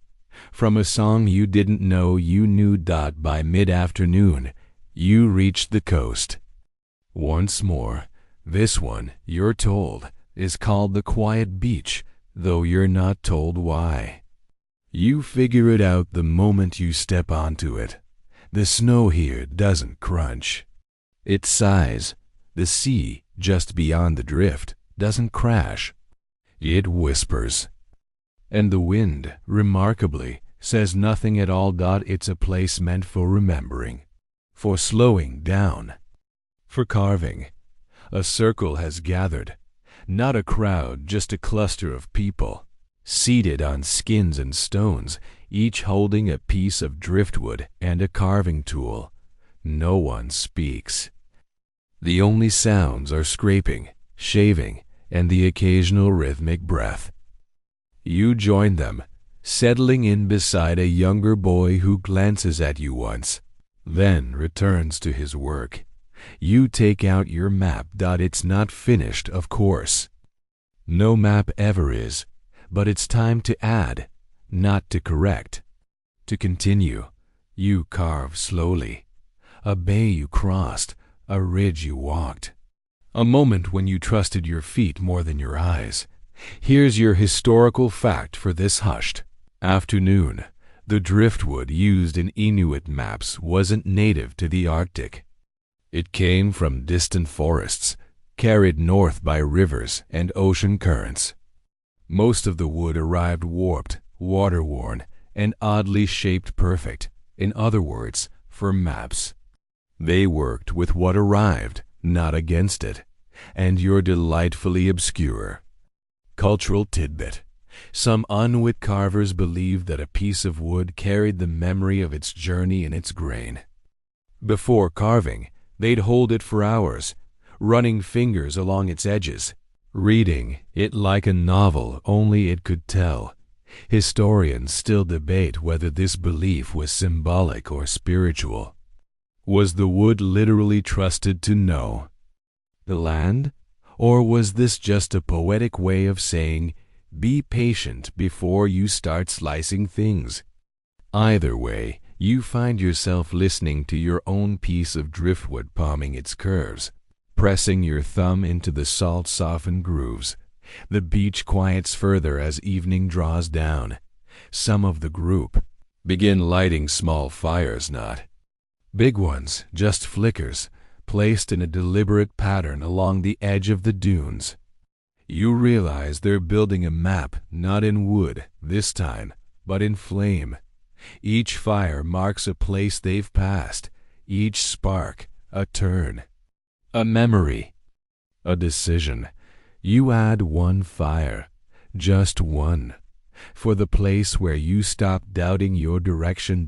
From a song you didn't know you knew. By mid-afternoon, you reached the coast. Once more, this one, you're told, is called the Quiet Beach, though you're not told why. You figure it out the moment you step onto it. The snow here doesn't crunch. It sighs. The sea, just beyond the drift, doesn't crash. It whispers. And the wind, remarkably, says nothing at all. It's a place meant for remembering, for slowing down, for carving. A circle has gathered, not a crowd, just a cluster of people, seated on skins and stones, each holding a piece of driftwood and a carving tool. No one speaks. The only sounds are scraping, shaving, and the occasional rhythmic breath. You join them, settling in beside a younger boy who glances at you once, then returns to his work. You take out your map. It's not finished, of course. No map ever is, but it's time to add, not to correct. To continue, you carve slowly. A bay you crossed, a ridge you walked. A moment when you trusted your feet more than your eyes. Here's your historical fact for this hushed afternoon. The driftwood used in Inuit maps wasn't native to the Arctic. It came from distant forests, carried north by rivers and ocean currents. Most of the wood arrived warped, water-worn, and oddly shaped perfect. In other words, for maps. They worked with what arrived, not against it. And you're delightfully obscure. Cultural tidbit. Some Inuit carvers believed that a piece of wood carried the memory of its journey in its grain. Before carving, they'd hold it for hours, running fingers along its edges, reading it like a novel only it could tell. Historians still debate whether this belief was symbolic or spiritual. Was the wood literally trusted to know the land? Or was this just a poetic way of saying, be patient before you start slicing things? Either way, you find yourself listening to your own piece of driftwood palming its curves, pressing your thumb into the salt-softened grooves. The beach quiets further as evening draws down. Some of the group begin lighting small fires, not big ones, just flickers, placed in a deliberate pattern along the edge of the dunes. You realize they're building a map not in wood this time, but in flame. Each fire marks a place they've passed, each spark a turn, a memory, a decision. You add one fire, just one, for the place where you stop doubting your direction.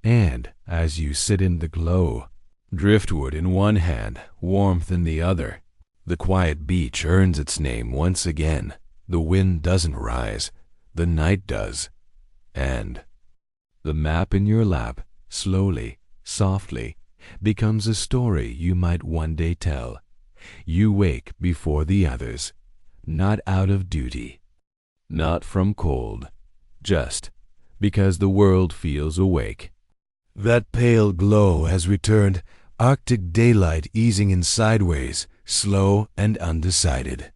And as you sit in the glow, driftwood in one hand, warmth in the other, the quiet beach earns its name once again. The wind doesn't rise, the night does. And the map in your lap, slowly, softly, becomes a story you might one day tell. You wake before the others, not out of duty, not from cold, just because the world feels awake. That pale glow has returned, Arctic daylight easing in sideways, slow and undecided.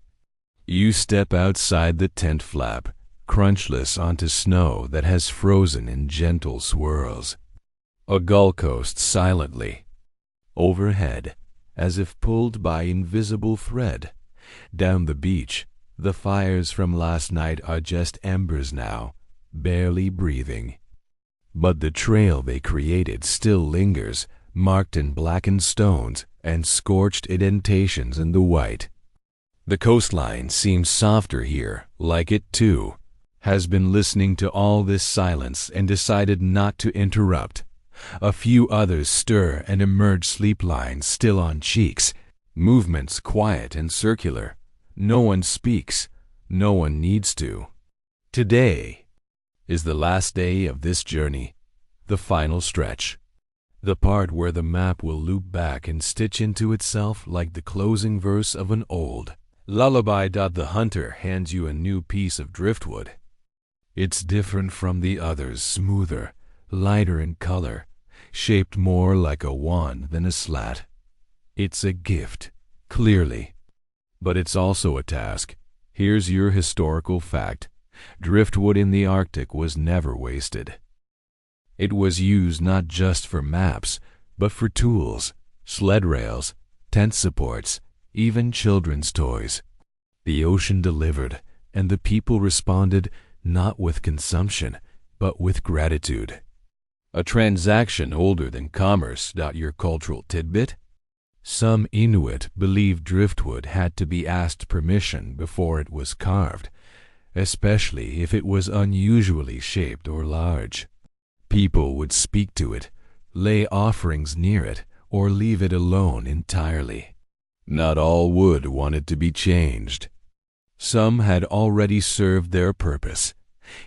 You step outside the tent flap, crunchless onto snow that has frozen in gentle swirls. A gull coasts silently. Overhead, as if pulled by invisible thread. Down the beach, the fires from last night are just embers now, barely breathing. But the trail they created still lingers, marked in blackened stones and scorched indentations in the white. The coastline seems softer here, like it too has been listening to all this silence and decided not to interrupt. A few others stir and emerge, sleep lines still on cheeks, movements quiet and circular. No one speaks, no one needs to. Today is the last day of this journey, the final stretch. The part where the map will loop back and stitch into itself like the closing verse of an old lullaby. The hunter hands you a new piece of driftwood. It's different from the others, smoother, lighter in color, shaped more like a wand than a slat. It's a gift, clearly. But it's also a task. Here's your historical fact. Driftwood in the Arctic was never wasted. It was used not just for maps, but for tools, sled rails, tent supports, even children's toys. The ocean delivered, and the people responded not with consumption, but with gratitude. A transaction older than commerce. Your cultural tidbit? Some Inuit believed driftwood had to be asked permission before it was carved, especially if it was unusually shaped or large. People would speak to it, lay offerings near it, or leave it alone entirely. Not all wood wanted to be changed. Some had already served their purpose.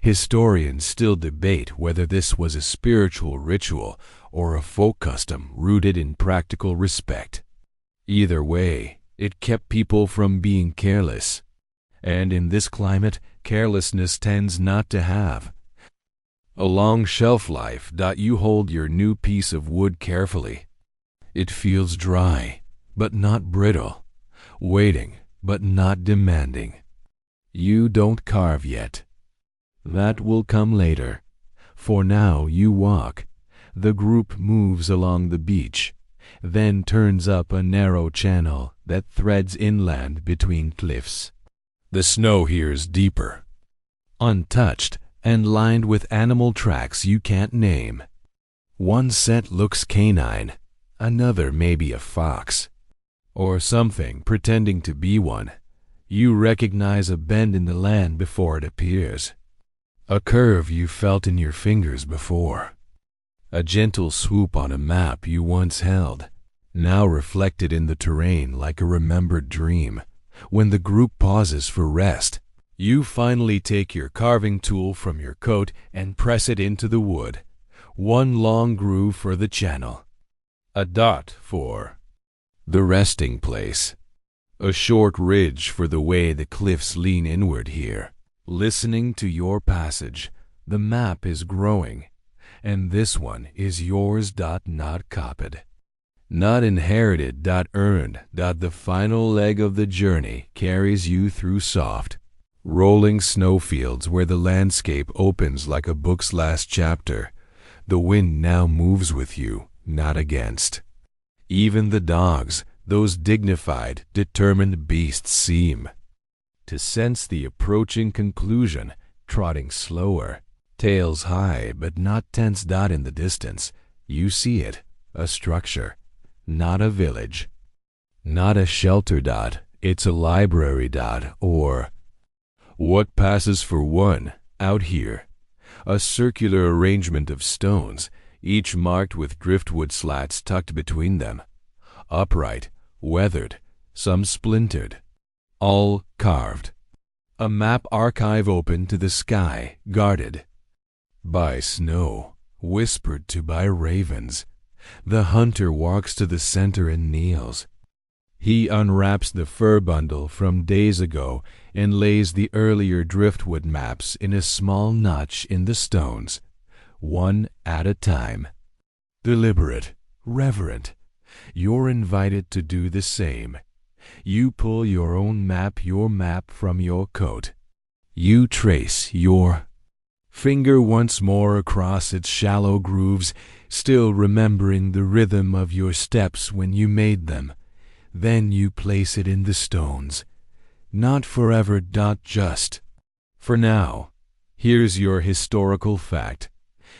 Historians still debate whether this was a spiritual ritual or a folk custom rooted in practical respect. Either way, it kept people from being careless. And in this climate, carelessness tends not to have a long shelf life. You hold your new piece of wood carefully. It feels dry, but not brittle, waiting, but not demanding. You don't carve yet. That will come later. For now you walk. The group moves along the beach, then turns up a narrow channel that threads inland between cliffs. The snow here is deeper, untouched, and lined with animal tracks you can't name. One set looks canine, another maybe a fox, or something pretending to be one. You recognize a bend in the land before it appears, a curve you felt in your fingers before, a gentle swoop on a map you once held, now reflected in the terrain like a remembered dream. When the group pauses for rest, you finally take your carving tool from your coat and press it into the wood. One long groove for the channel, a dot for the resting place, a short ridge for the way the cliffs lean inward here. Listening to your passage, the map is growing, and this one is yours. Not copied, not inherited. Earned. The final leg of the journey carries you through soft, rolling snowfields where the landscape opens like a book's last chapter. The wind now moves with you, not against. Even the dogs, those dignified, determined beasts, seem to sense the approaching conclusion, trotting slower, tails high but not tense. In the distance, you see it, a structure, not a village, not a shelter. It's a library. Or what passes for one out here. A circular arrangement of stones, each marked with driftwood slats tucked between them. Upright, weathered, some splintered, all carved. A map archive open to the sky, guarded by snow, whispered to by ravens. The hunter walks to the center and kneels. He unwraps the fur bundle from days ago and lays the earlier driftwood maps in a small notch in the stones, one at a time. Deliberate, reverent. You're invited to do the same. You pull your own map from your coat. You trace your finger once more across its shallow grooves, still remembering the rhythm of your steps when you made them. Then you place it in the stones. Not forever. Just for now. Here's your historical fact.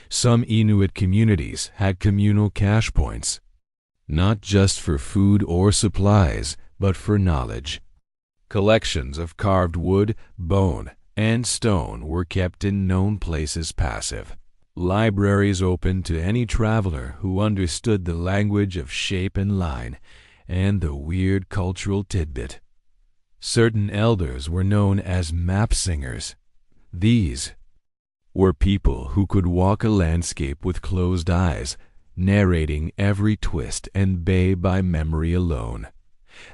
Some Inuit communities had communal cache points, not just for food or supplies, but for knowledge. Collections of carved wood, bone, and stone were kept in known places passive. Libraries open to any traveler who understood the language of shape and line, and the weird cultural tidbit. Certain elders were known as map singers. These were people who could walk a landscape with closed eyes, narrating every twist and bay by memory alone,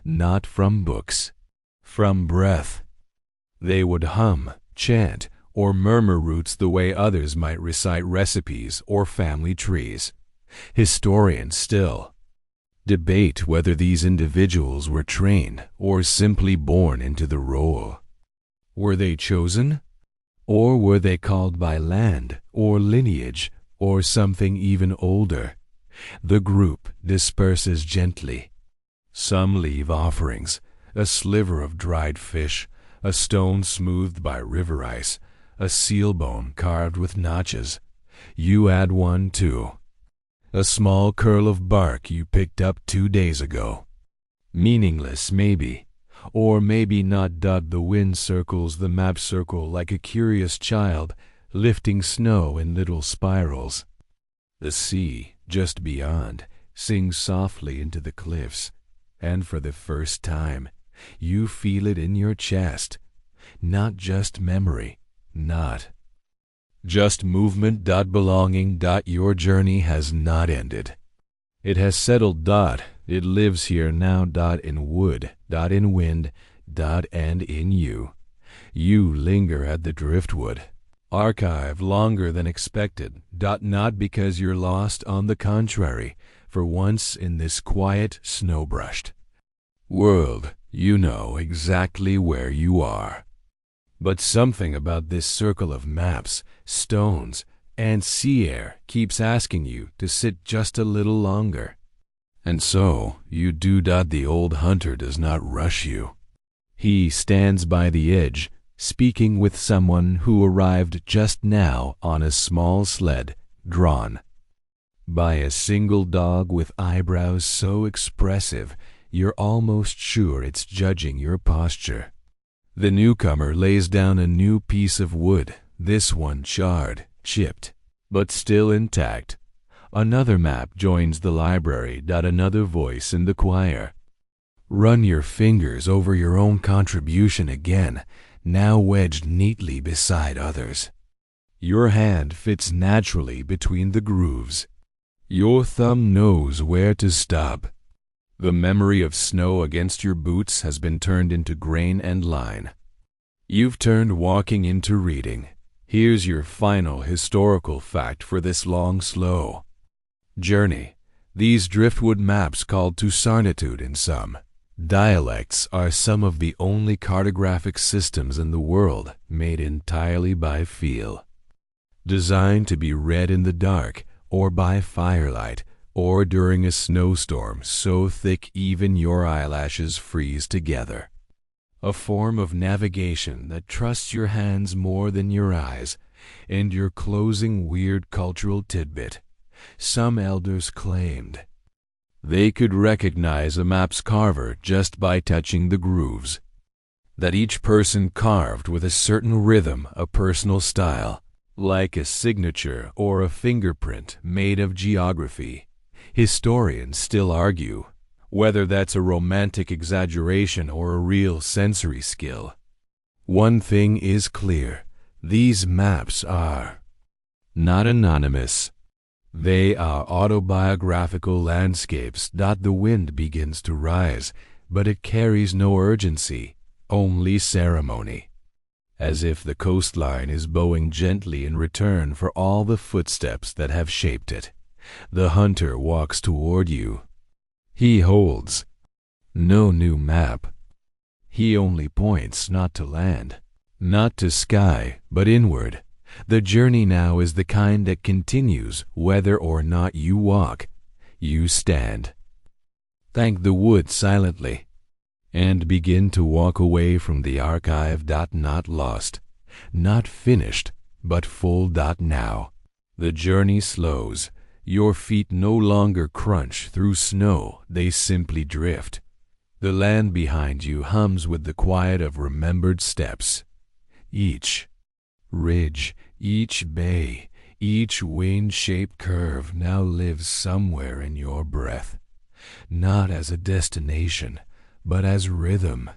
not from books, from breath. They would hum, chant, or murmur roots the way others might recite recipes or family trees. Historians still debate whether these individuals were trained or simply born into the role. Were they chosen? Or were they called by land or lineage or something even older? The group disperses gently. Some leave offerings, a sliver of dried fish, a stone smoothed by river ice, a seal bone carved with notches. You add one too. A small curl of bark you picked up 2 days ago. Meaningless, maybe, or maybe not. The wind circles the map circle like a curious child, lifting snow in little spirals. The sea, just beyond, sings softly into the cliffs, and for the first time, you feel it in your chest. Not just memory, not just movement. Belonging. Your journey has not ended. It has settled. It lives here now. In wood. In wind. And in you. You linger at the Driftwood archive longer than expected. Not because you're lost. On the contrary, for once in this quiet, snow-brushed world, you know exactly where you are. But something about this circle of maps, stones, and sea air keeps asking you to sit just a little longer. And so you do. The old hunter does not rush you. He stands by the edge, speaking with someone who arrived just now on a small sled, drawn by a single dog with eyebrows so expressive you're almost sure it's judging your posture. The newcomer lays down a new piece of wood, this one charred, chipped, but still intact. Another map joins the library. Another voice in the choir. Run your fingers over your own contribution again, now wedged neatly beside others. Your hand fits naturally between the grooves. Your thumb knows where to stop. The memory of snow against your boots has been turned into grain and line. You've turned walking into reading. Here's your final historical fact for this long, slow journey. These driftwood maps, called to sarnitude in some dialects, are some of the only cartographic systems in the world made entirely by feel. Designed to be read in the dark, or by firelight, or during a snowstorm so thick even your eyelashes freeze together. A form of navigation that trusts your hands more than your eyes. And your closing weird cultural tidbit. Some elders claimed they could recognize a map's carver just by touching the grooves. That each person carved with a certain rhythm, a personal style, like a signature or a fingerprint made of geography. Historians still argue whether that's a romantic exaggeration or a real sensory skill. One thing is clear: these maps are not anonymous. They are autobiographical landscapes. The wind begins to rise, but it carries no urgency, only ceremony. As if the coastline is bowing gently in return for all the footsteps that have shaped it. The hunter walks toward you. He holds no new map. He only points not to land, not to sky, but inward. The journey now is the kind that continues whether or not you walk. You stand, thank the wood silently, and begin to walk away from the archive. Not lost, not finished, but full. Now the journey slows. Your feet no longer crunch through snow, they simply drift. The land behind you hums with the quiet of remembered steps. Each ridge, each bay, each wind-shaped curve now lives somewhere in your breath, not as a destination, but as rhythm.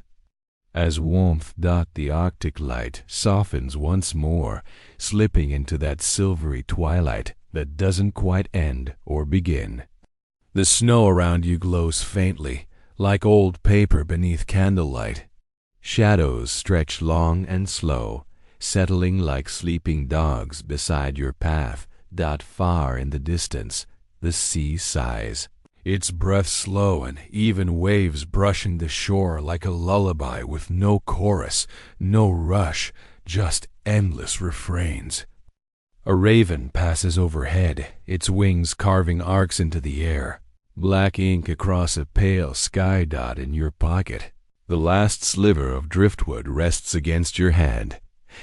As warmth the Arctic light softens once more, slipping into that silvery twilight that doesn't quite end or begin. The snow around you glows faintly, like old paper beneath candlelight. Shadows stretch long and slow, settling like sleeping dogs beside your path. Far in the distance, the sea sighs, its breath slow and even waves brushing the shore like a lullaby with no chorus, no rush, just endless refrains. A raven passes overhead, its wings carving arcs into the air. Black ink across a pale sky dot in your pocket. The last sliver of driftwood rests against your hand.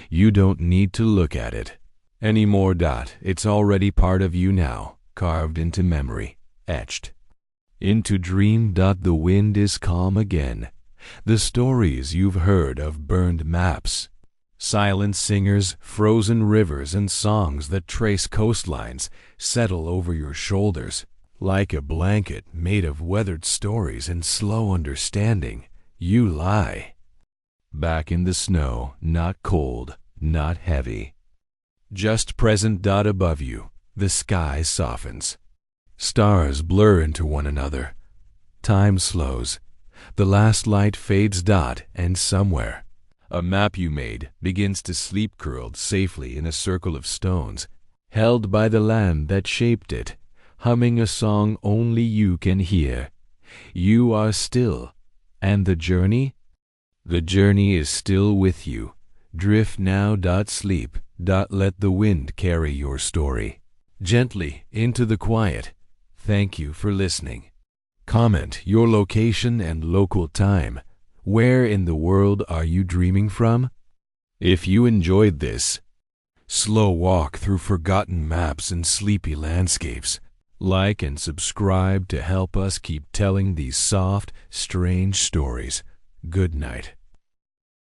You don't need to look at it anymore. It's already part of you now, carved into memory, etched into dream. The wind is calm again. The stories you've heard of burned maps, silent singers, frozen rivers, and songs that trace coastlines settle over your shoulders. Like a blanket made of weathered stories and slow understanding, you lie back in the snow, not cold, not heavy, just present. Above you, the sky softens. Stars blur into one another. Time slows. The last light fades. And somewhere, a map you made begins to sleep, curled safely in a circle of stones, held by the land that shaped it, humming a song only you can hear. You are still, and the journey? The journey is still with you. Drift now. Sleep. Let the wind carry your story gently into the quiet. Thank you for listening. Comment your location and local time. Where in the world are you dreaming from? If you enjoyed this slow walk through forgotten maps and sleepy landscapes, like and subscribe to help us keep telling these soft, strange stories. Good night.